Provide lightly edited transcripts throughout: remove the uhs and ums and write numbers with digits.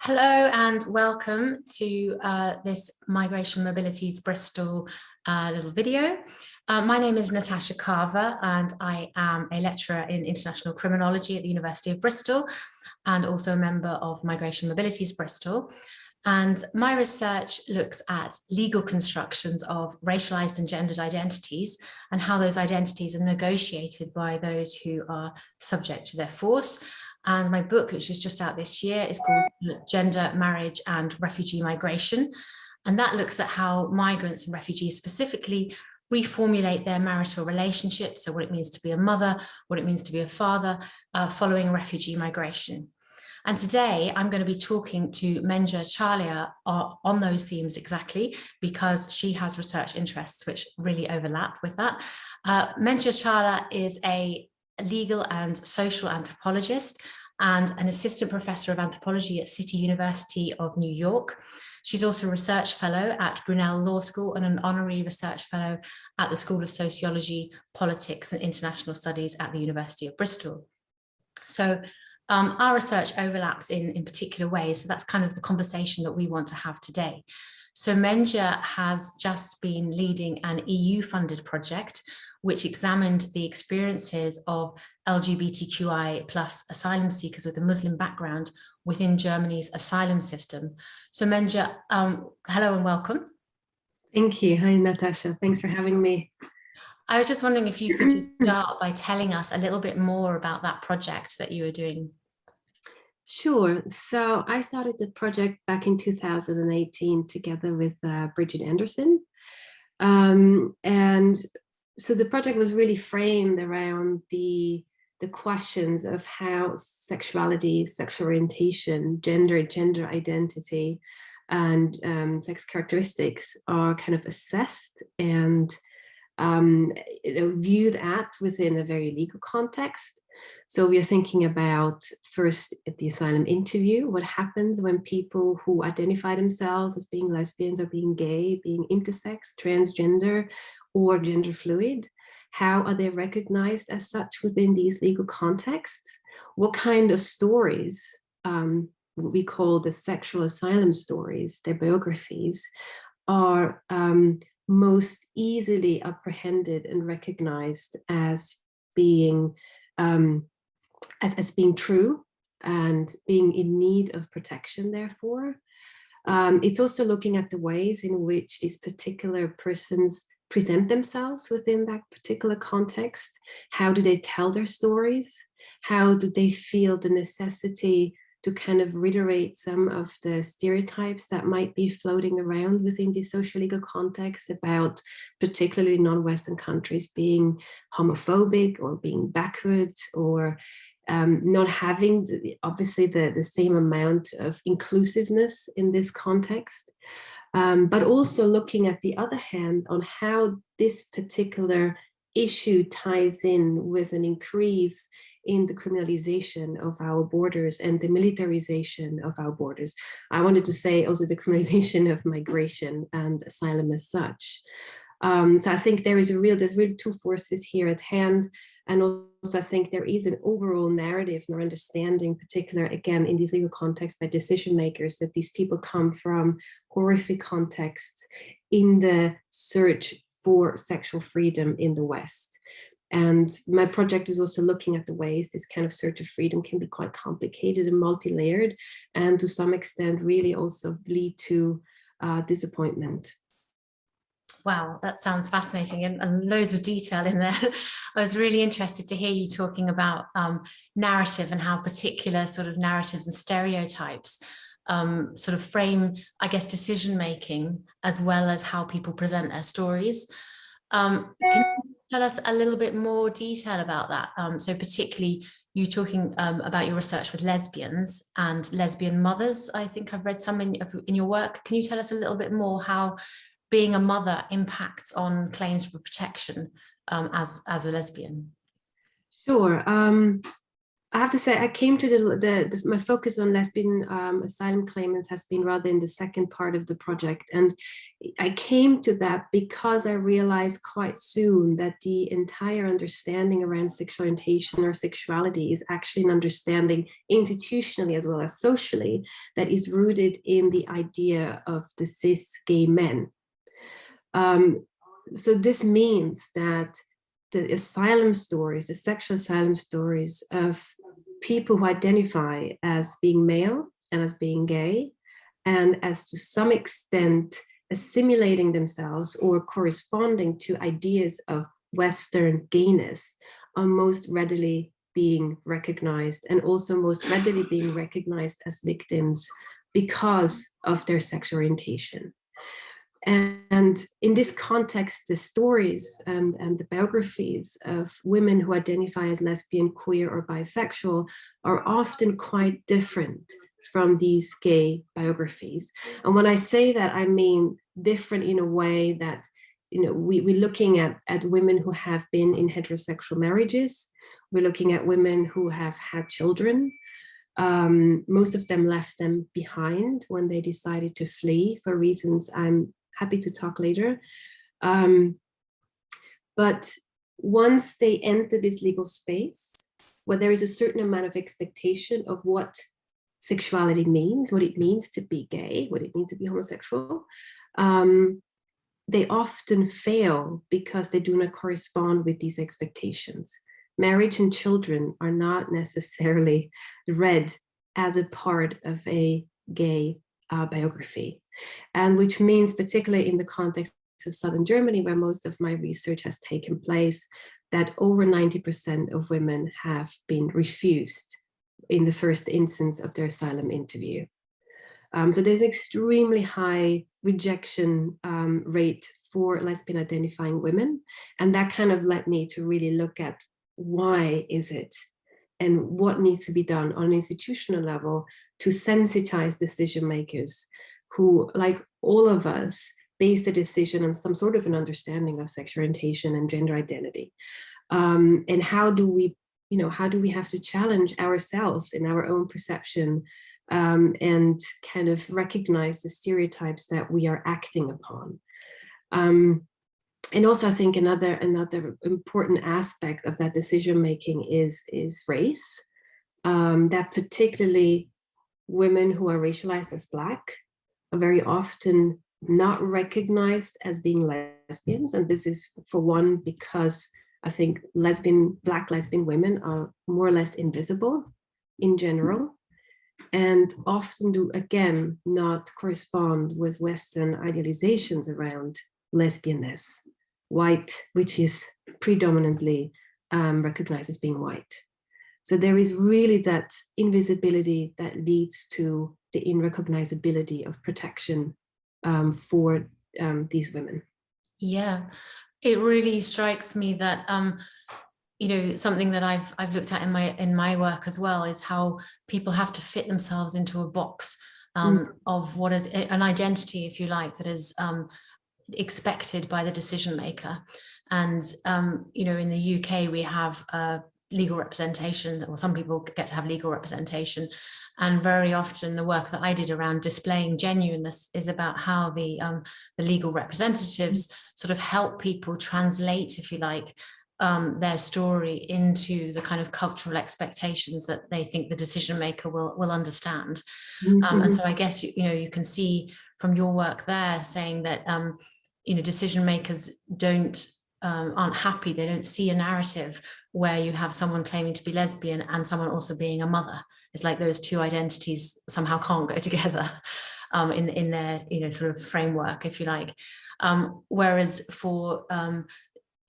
Hello and welcome to this Migration Mobilities Bristol little video. My name is Natasha Carver and I am a lecturer in international criminology at the University of Bristol and also a member of Migration Mobilities Bristol. And my research looks at legal constructions of racialized and gendered identities and how those identities are negotiated by those who are subject to their force. And my book, which is just out this year, is called Gender, Marriage and Refugee Migration. And that looks at how migrants and refugees specifically reformulate their marital relationships, so what it means to be a mother, what it means to be a father, following refugee migration. And today I'm going to be talking to Mengia Tschalaer on those themes exactly, because she has research interests which really overlap with that. Mengia Tschalaer is a legal and social anthropologist and an assistant professor of anthropology at City University of New York. She's also a research fellow at Brunel Law School and an honorary research fellow at the School of Sociology, Politics and International Studies at the University of Bristol. So our research overlaps in particular ways. So that's kind of the conversation that we want to have today. So Mengia has just been leading an EU-funded project which examined the experiences of LGBTQI plus asylum seekers with a Muslim background within Germany's asylum system. So Mengia, hello and welcome. Thank you. Hi, Natasha. Thanks for having me. I was just wondering if you could just start by telling us a little bit more about that project that you were doing. Sure. So I started the project back in 2018 together with Bridget Anderson. And so the project was really framed around the questions of how sexuality, sexual orientation, gender identity, and sex characteristics are kind of assessed and viewed at within a very legal context. So we are thinking about first at the asylum interview, what happens when people who identify themselves as being lesbians or being gay, being intersex, transgender, or gender fluid, how are they recognized as such within these legal contexts? What kind of stories, what we call the sexual asylum stories, their biographies, are most easily apprehended and recognized as being as being true and being in need of protection, therefore. It's also looking at the ways in which these particular persons present themselves within that particular context. How do they tell their stories? How do they feel the necessity to kind of reiterate some of the stereotypes that might be floating around within the social legal context about particularly non-Western countries being homophobic or being backward or not having obviously the same amount of inclusiveness in this context, but also looking at the other hand on how this particular issue ties in with an increase in the criminalization of our borders and the militarization of our borders. I wanted to say also the criminalization of migration and asylum as such. So I think there's really two forces here at hand. And also I think there is an overall narrative or understanding, particular again in these legal contexts by decision makers, that these people come from horrific contexts in the search for sexual freedom in the West. And my project is also looking at the ways this kind of search of freedom can be quite complicated and multi-layered, and to some extent really also lead to disappointment. Wow, that sounds fascinating and loads of detail in there. I was really interested to hear you talking about narrative and how particular sort of narratives and stereotypes sort of frame, I guess, decision-making as well as how people present their stories. Can you tell us a little bit more detail about that? So particularly you talking about your research with lesbians and lesbian mothers. I think I've read some in your work. Can you tell us a little bit more how being a mother impacts on claims for protection as a lesbian? Sure. I have to say, I came to my focus on lesbian asylum claimants has been rather in the second part of the project. And I came to that because I realized quite soon that the entire understanding around sexual orientation or sexuality is actually an understanding institutionally as well as socially that is rooted in the idea of the cis gay men. So this means that the asylum stories, the sexual asylum stories of people who identify as being male and as being gay, and as to some extent assimilating themselves or corresponding to ideas of Western gayness, are most readily being recognized, and also most readily being recognized as victims because of their sexual orientation. And in this context, the stories and the biographies of women who identify as lesbian, queer, or bisexual are often quite different from these gay biographies. And when I say that, I mean different in a way that, you know, we're looking at women who have been in heterosexual marriages. We're looking at women who have had children. Most of them left them behind when they decided to flee for reasons I'm happy to talk later. But once they enter this legal space, where there is a certain amount of expectation of what sexuality means, what it means to be gay, what it means to be homosexual, they often fail because they do not correspond with these expectations. Marriage and children are not necessarily read as a part of a gay biography. And which means, particularly in the context of Southern Germany, where most of my research has taken place, that over 90% of women have been refused in the first instance of their asylum interview. So there's an extremely high rejection rate for lesbian identifying women. And that kind of led me to really look at why is it and what needs to be done on an institutional level to sensitize decision makers who, like all of us, base the decision on some sort of an understanding of sexual orientation and gender identity. And how do we have to challenge ourselves in our own perception and kind of recognize the stereotypes that we are acting upon. And also, I think another important aspect of that decision making is race. That particularly women who are racialized as Black are very often not recognized as being lesbians. And this is, for one, because I think Black lesbian women are more or less invisible in general, and often do, again, not correspond with Western idealizations around lesbianness, white, which is predominantly recognized as being white. So there is really that invisibility that leads to the unrecognizability of protection for these women. Yeah, it really strikes me that you know, something that I've looked at in my work as well is how people have to fit themselves into a box of what is an identity, if you like, that is expected by the decision maker. And you know, in the UK we have legal representation, or some people get to have legal representation, and very often the work that I did around displaying genuineness is about how the legal representatives sort of help people translate, if you like, their story into the kind of cultural expectations that they think the decision maker will understand. And so I guess you know, you can see from your work there saying that you know, decision makers aren't happy, they don't see a narrative where you have someone claiming to be lesbian and someone also being a mother. It's like those two identities somehow can't go together in their, you know, sort of framework, if you like. Whereas for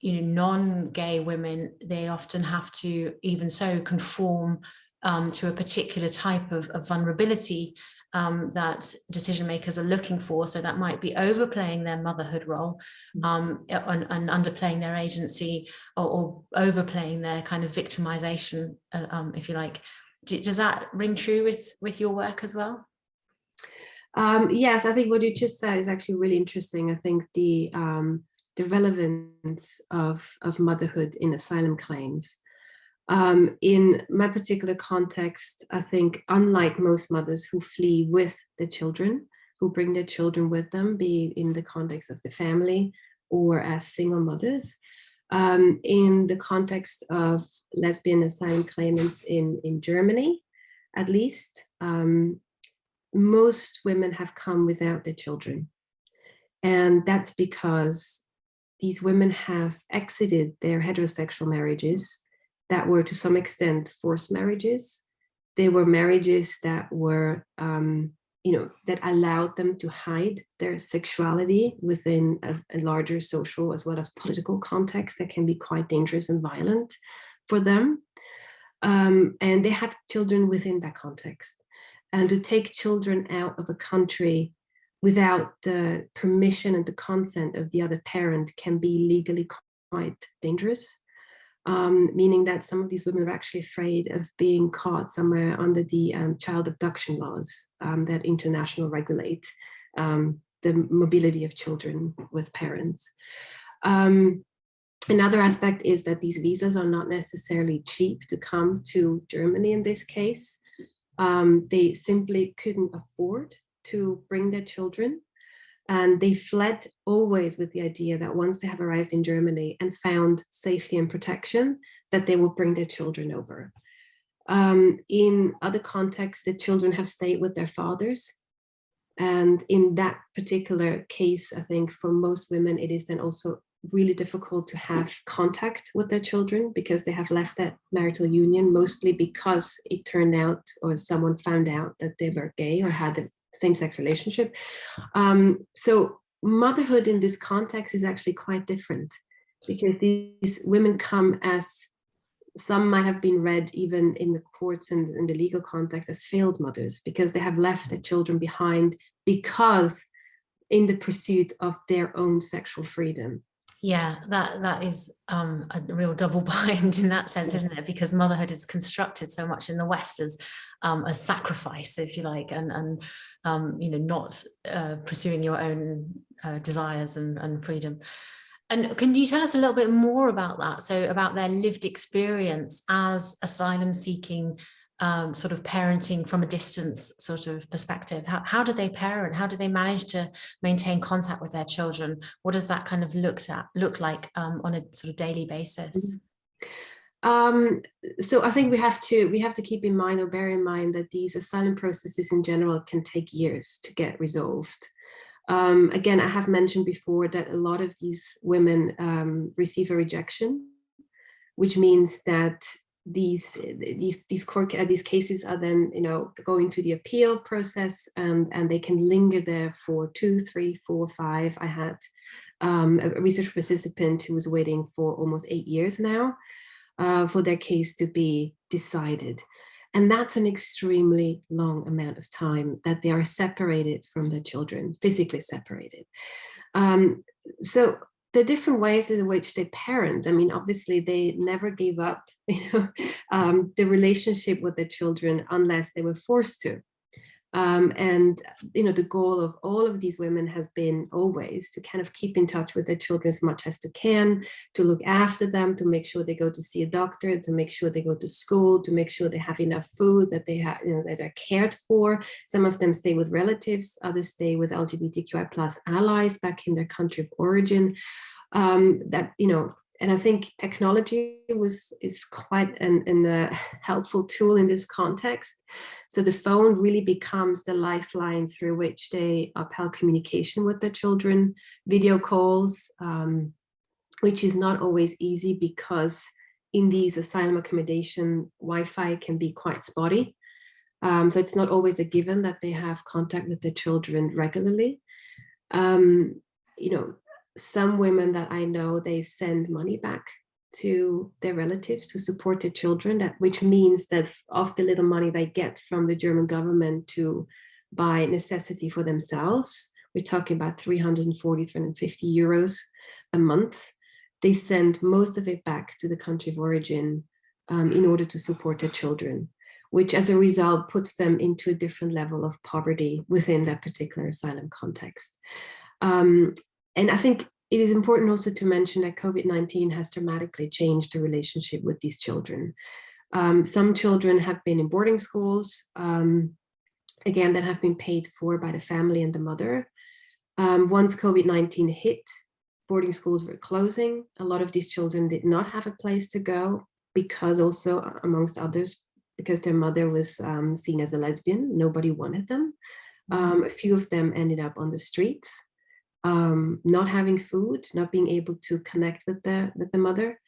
you know, non-gay women, they often have to, even so, conform to a particular type of vulnerability that decision makers are looking for. So that might be overplaying their motherhood role and underplaying their agency, or overplaying their kind of victimization, if you like. Does that ring true with your work as well? Yes, I think what you just said is actually really interesting. I think the relevance of motherhood in asylum claims In my particular context, I think, unlike most mothers who flee with the children, who bring their children with them, be in the context of the family or as single mothers, in the context of lesbian asylum claimants in Germany, at least, most women have come without their children. And that's because these women have exited their heterosexual marriages that were to some extent forced marriages. They were marriages that were, that allowed them to hide their sexuality within a larger social as well as political context that can be quite dangerous and violent for them. And they had children within that context. And to take children out of a country without the permission and the consent of the other parent can be legally quite dangerous. Meaning that some of these women are actually afraid of being caught somewhere under the child abduction laws that international regulate the mobility of children with parents. Another aspect is that these visas are not necessarily cheap to come to Germany in this case. They simply couldn't afford to bring their children. And they fled always with the idea that once they have arrived in Germany and found safety and protection, that they will bring their children over. In other contexts, the children have stayed with their fathers. And in that particular case, I think for most women, it is then also really difficult to have contact with their children because they have left that marital union, mostly because it turned out or someone found out that they were gay or had a same-sex relationship. So motherhood in this context is actually quite different because these women come as, some might have been read even in the courts and in the legal context as failed mothers because they have left their children behind because in the pursuit of their own sexual freedom. Yeah, that is a real double bind in that sense, isn't it? Because motherhood is constructed so much in the West as a sacrifice, if you like, and not pursuing your own desires and freedom. And can you tell us a little bit more about that? So about their lived experience as asylum-seeking, sort of parenting from a distance sort of perspective. How do they parent? How do they manage to maintain contact with their children? What does that kind of look like on a sort of daily basis? So I think we have to keep in mind or bear in mind that these asylum processes in general can take years to get resolved. Again, I have mentioned before that a lot of these women receive a rejection, which means that these cases are then going to the appeal process and they can linger there for 2, 3, 4, 5. I had a research participant who was waiting for almost 8 years now for their case to be decided. And that's an extremely long amount of time that they are separated from their children, physically separated. So the different ways in which they parent, I mean, obviously they never gave up the relationship with their children unless they were forced to. And the goal of all of these women has been always to kind of keep in touch with their children as much as they can, to look after them, to make sure they go to see a doctor, to make sure they go to school, to make sure they have enough food, that they have, that are cared for. Some of them stay with relatives, others stay with LGBTQI+ allies back in their country of origin. And I think technology is quite a helpful tool in this context. So the phone really becomes the lifeline through which they upheld communication with their children, video calls, which is not always easy because in these asylum accommodation, Wi-Fi can be quite spotty. So it's not always a given that they have contact with their children regularly. Some women that I know, they send money back to their relatives to support their children, which means that of the little money they get from the German government to buy necessity for themselves, we're talking about 340, 350 euros a month. They send most of it back to the country of origin in order to support their children, which as a result puts them into a different level of poverty within that particular asylum context. And I think it is important also to mention that COVID-19 has dramatically changed the relationship with these children. Some children have been in boarding schools, again, that have been paid for by the family and the mother. Once COVID-19 hit, boarding schools were closing. A lot of these children did not have a place to go because also, amongst others, because their mother was seen as a lesbian. Nobody wanted them. A few of them ended up on the streets, not having food, not being able to connect with the mother.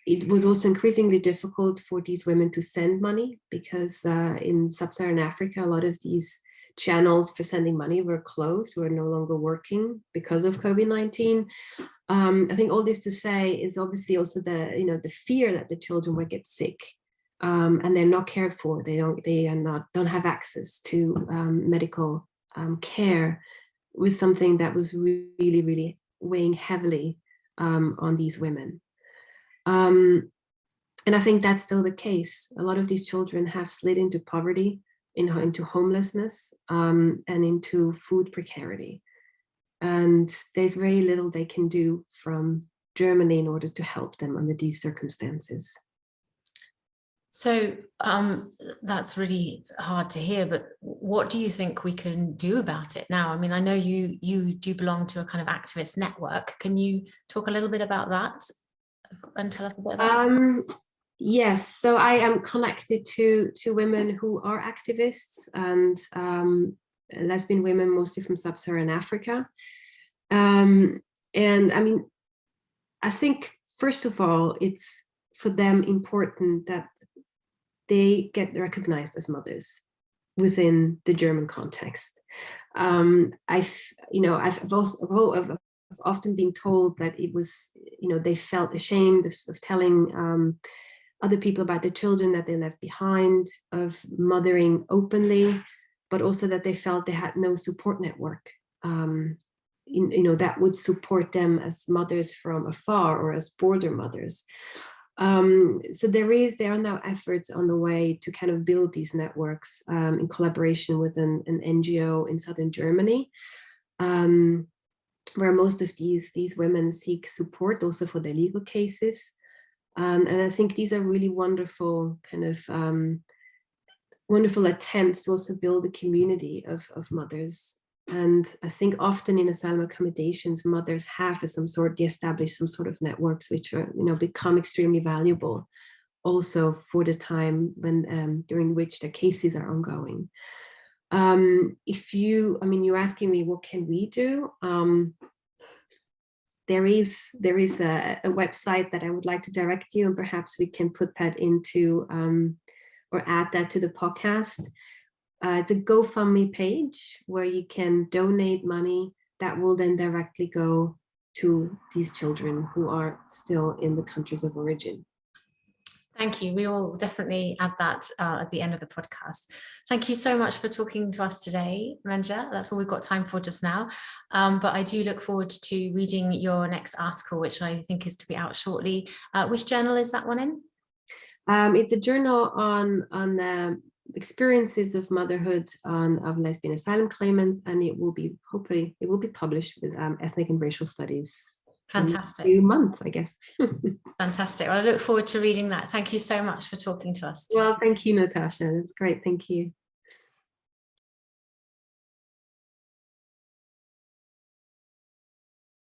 It was also increasingly difficult for these women to send money because in sub-Saharan Africa, a lot of these channels for sending money were closed, were no longer working because of COVID-19. I think all this to say is obviously also the fear that the children would get sick and they're not cared for. They don't have access to medical care was something that was really, really weighing heavily on these women. And I think that's still the case. A lot of these children have slid into poverty, into homelessness, and into food precarity. And there's very little they can do from Germany in order to help them under these circumstances. So that's really hard to hear, but what do you think we can do about it now? I mean, I know you do belong to a kind of activist network. Can you talk a little bit about that and tell us a bit about that? Yes, so I am connected to women who are activists and lesbian women, mostly from sub-Saharan Africa. And I mean, I think, first of all, it's for them important that they get recognized as mothers within the German context. I've often been told that it was, they felt ashamed of telling other people about the children that they left behind, of mothering openly, but also that they felt they had no support network, that would support them as mothers from afar or as border mothers. So there are now efforts on the way to kind of build these networks in collaboration with an NGO in southern Germany, where most of these women seek support also for their legal cases. And I think these are really wonderful kind of wonderful attempts to also build a community of mothers. And I think often in asylum accommodations, mothers have established some sort of networks which are, become extremely valuable also for the time when during which the cases are ongoing. You're asking me, what can we do? There is a website that I would like to direct you, and perhaps we can put that into or add that to the podcast. It's a GoFundMe page where you can donate money that will then directly go to these children who are still in the countries of origin. Thank you. We will definitely add that at the end of the podcast. Thank you so much for talking to us today, Mengia. That's all we've got time for just now. But I do look forward to reading your next article, which I think is to be out shortly. Which journal is that one in? It's a journal on the experiences of motherhood of lesbian asylum claimants, and hopefully it will be published with ethnic and racial studies. Fantastic. In a month, I guess. Fantastic. Well, I look forward to reading that. Thank you so much for talking to us. Well, thank you, Natasha. It was great. Thank you.